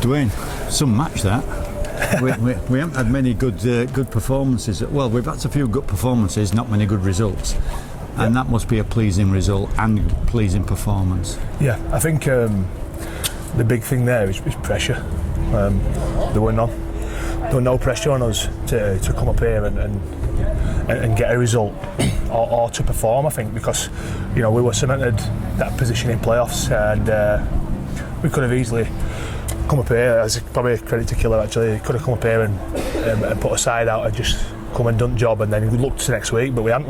Duane, some match that. we haven't had many good performances. Well, we've had a few good performances, not many good results, and that must be a pleasing result and pleasing performance. Yeah, I think the big thing there is pressure. There were no pressure on us to come up here and get a result or to perform. I think because we were cemented that position in playoffs, and we could have easily come up here. As probably a credit to Killer, actually, he could have come up here and put a side out and just come and done the job, and then we looked to next week. But we haven't.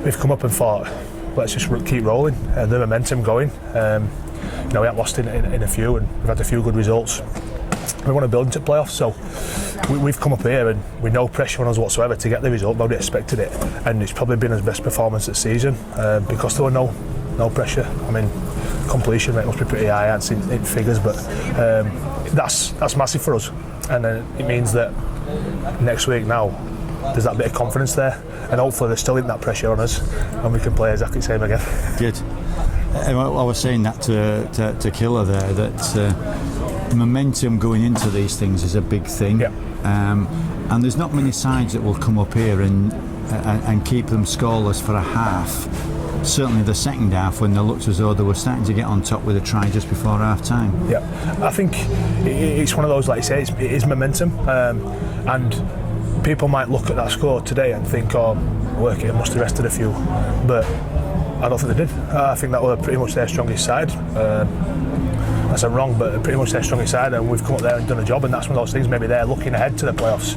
We've come up and thought, let's just keep rolling and the momentum going. We haven't lost in a few, and we've had a few good results. We want to build into playoffs, so we've come up here and with no pressure on us whatsoever to get the result. Nobody expected it, and it's probably been his best performance this season because there were no pressure. I mean, completion rate must be pretty high, I'd seen in figures, but that's massive for us, and it means that next week now there's that bit of confidence there, and hopefully there still isn't that pressure on us, and we can play exactly the same again. Good. I was saying that to Killer there, that momentum going into these things is a big thing. Yeah. And there's not many sides that will come up here and keep them scoreless for a half. Certainly the second half, when they looked as though they were starting to get on top with a try just before half time. Yeah, I think it's one of those, like you say, it is momentum, and people might look at that score today and think, oh, Workington must have rested a few, but I don't think they did. I think that were pretty much their strongest side. Unless I'm wrong, but pretty much their strongest side, and we've come up there and done a job, and that's one of those things. Maybe they're looking ahead to the playoffs.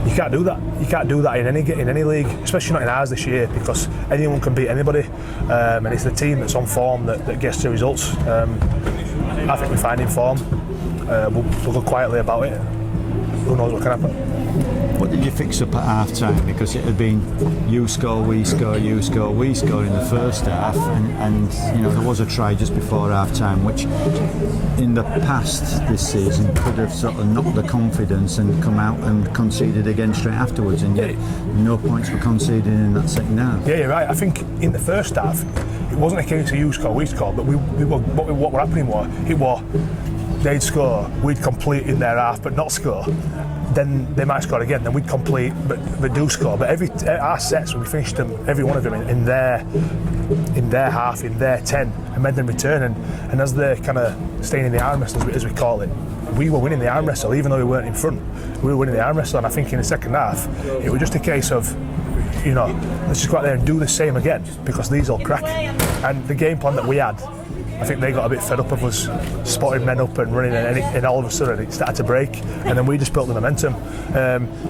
You can't do that. You can't do that in any league, especially not in ours this year, because anyone can beat anybody, and it's the team that's on form that gets the results. I think we're finding form. We'll go quietly about it. Who knows what can happen? What did you fix up at half time? Because it had been you score, we score, you score, we score in the first half, and there was a try just before half time, which in the past this season could have sort of knocked the confidence and come out and conceded again straight afterwards, and yet no points were conceded in that second half. Yeah, you're right. I think in the first half it wasn't a case of you score, we score, but what were happening was they'd score, we'd complete in their half but not score. Then they might score again, then we'd complete but do score. But our sets, when we finished them, every one of them in their half, in their 10, and made them return. And as they're kind of staying in the arm wrestle, as we call it, we were winning the arm wrestle, even though we weren't in front. We were winning the arm wrestle, and I think in the second half, it was just a case of, let's just go out there and do the same again, because these will crack. And the game plan that we had, I think they got a bit fed up of us spotting men up and running, and all of a sudden it started to break, and then we just built the momentum.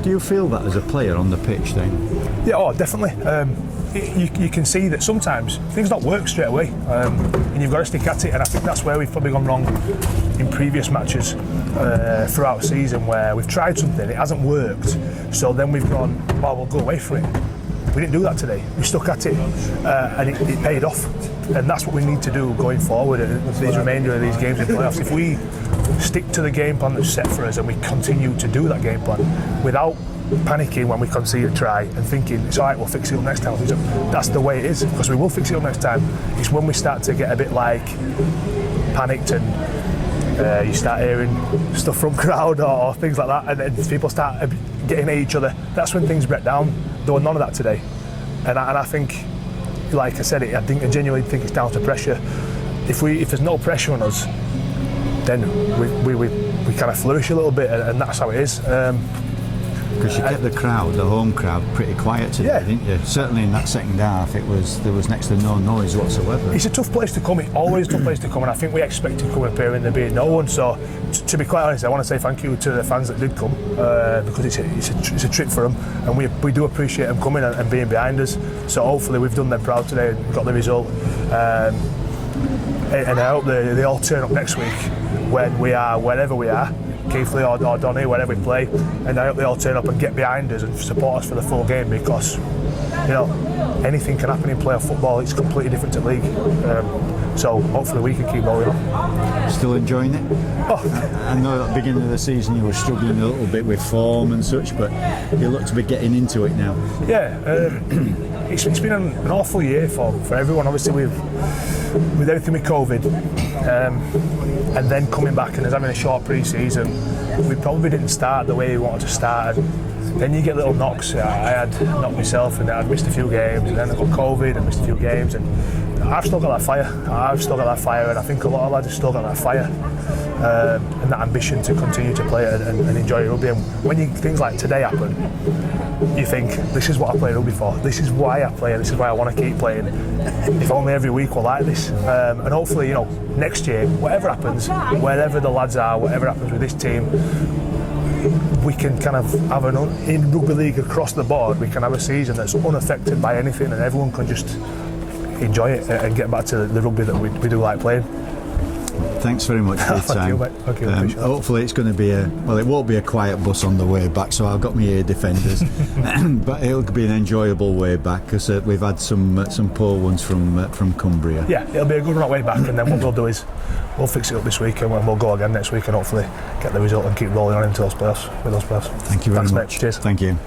Do you feel that as a player on the pitch then? Yeah, definitely. You can see that sometimes things don't work straight away, and you've got to stick at it, and I think that's where we've probably gone wrong in previous matches throughout the season, where we've tried something, it hasn't worked, so then we've gone, well, we'll go away for it. We didn't do that today. We stuck at it, and it paid off. And that's what we need to do going forward with these remainder of these games in playoffs. If we stick to the game plan that's set for us and we continue to do that game plan without panicking when we concede a try and thinking it's all right, we'll fix it up next time. That's the way it is, because we will fix it up next time. It's when we start to get a bit like panicked and you start hearing stuff from crowd or things like that, and then people start getting at each other. That's when things break down. There was none of that today, and I think, like I said, I genuinely think it's down to pressure. If there's no pressure on us, then we kind of flourish a little bit, and that's how it is. Because you kept the home crowd, pretty quiet today, didn't you? Certainly in that second half, there was next to no noise whatsoever. It's a tough place to come. It's always a tough place to come, and I think we expected coming up here and there being no one. So, to be quite honest, I want to say thank you to the fans that did come, because it's a trip for them, and we do appreciate them coming and being behind us. So hopefully we've done them proud today and got the result. And I hope they all turn up next week wherever we are. Keithley or Donny, wherever we play, and I hope they all turn up and get behind us and support us for the full game, because anything can happen in playoff football. It's completely different to league, so hopefully we can keep rolling on. Still enjoying it? Oh. I know at the beginning of the season you were struggling a little bit with form and such, but you look to be getting into it now. Yeah, it's been an awful year for everyone. Obviously with everything with COVID, and then coming back and us having a short pre-season, we probably didn't start the way we wanted to start. And then you get little knocks. I had knocked myself, and I'd missed a few games, and then I got COVID and missed a few games, and I've still got that fire. And I think a lot of lads have still got that fire and that ambition to continue to play and enjoy rugby. And when things like today happen, you think, this is what I play rugby for. This is why I play. This is why I want to keep playing. If only every week we're like this. And hopefully, next year, whatever happens, wherever the lads are, whatever happens with this team, we can kind of have in rugby league across the board, we can have a season that's unaffected by anything, and everyone can just enjoy it and get back to the rugby that we do like playing. Thanks very much for your time. Thank you, hopefully it's going to be it won't be a quiet bus on the way back, so I've got my ear defenders, but it'll be an enjoyable way back, because we've had some poor ones from Cumbria. Yeah, it'll be a good way back, and then what we'll do is we'll fix it up this week, and we'll go again next week, and hopefully get the result and keep rolling on into those playoffs with those players. Thank you very much. Mate. Cheers. Thank you.